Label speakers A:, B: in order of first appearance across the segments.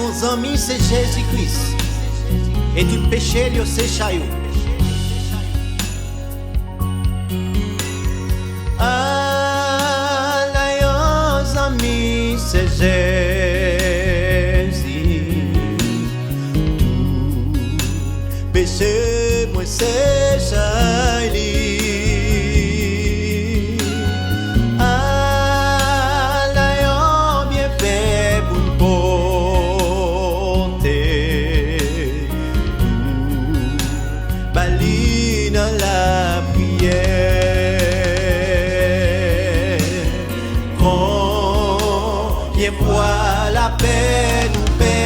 A: nos amis c'est Jésus-Christ. Et tout péché lui c'est chaillot. Ah, nos amis c'est Jésus. Tout péché moi c'est chaillot. La prière, combien fois la peine nous perdit,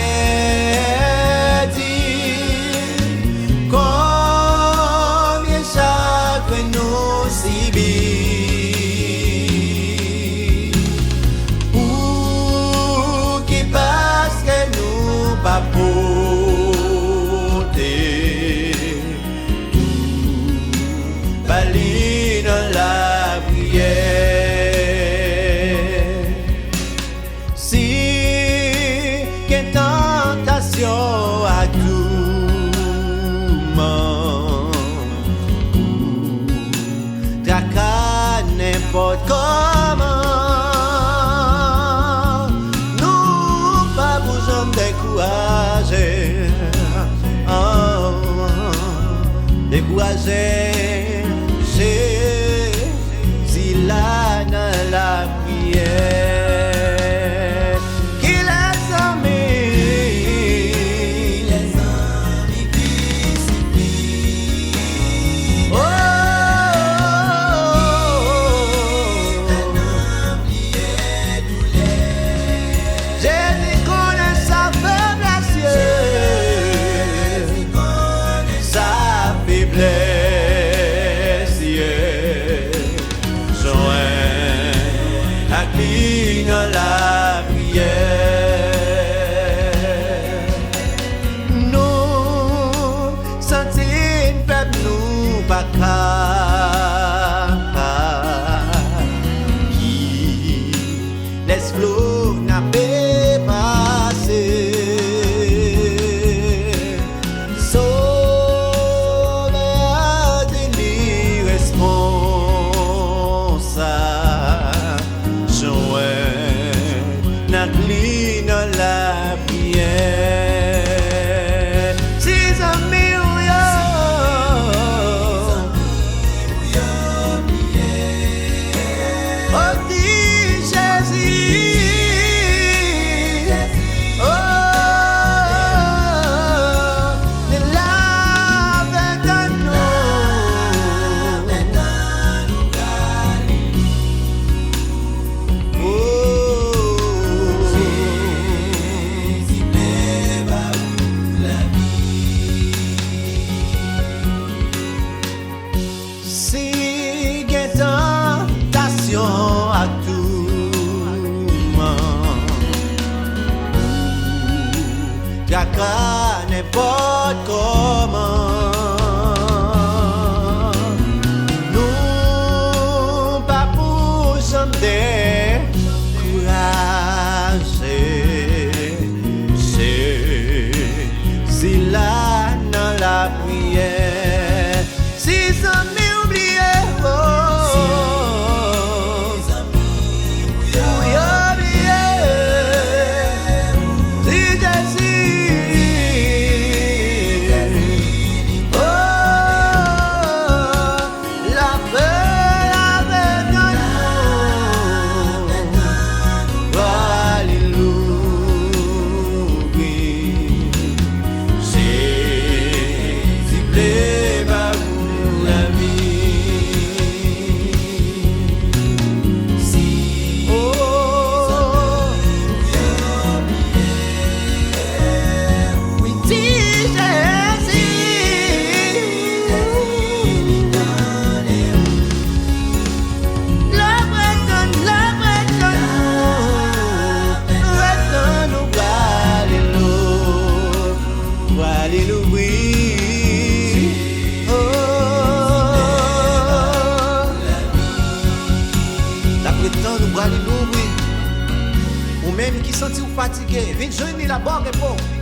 A: combien chacun nous subit, pour qui parce que nous pas la prière. Si qu'une tentation à tout monde, tracas n'importe comment, nous pas besoin de décourager, décourager. Là dans la prière, qui les amis disciplinent. Oh, Jésus connaît sa faiblesse, sa faiblesse. La prière, nous sentir faibles, nous pas capables, qui laisse flot n'a pas passé, sauver des responsables. Nacline la prière, si amis ou yo, oh dis Jésus, oh, de la avec nous. Si gen tentation à tout monde, tracas n'importe comment, nous pas pour jamais décourager. C'est là dans la prière, si amis la vie. Ou même qui senti ou fatigué, vite joindre la bonne époque.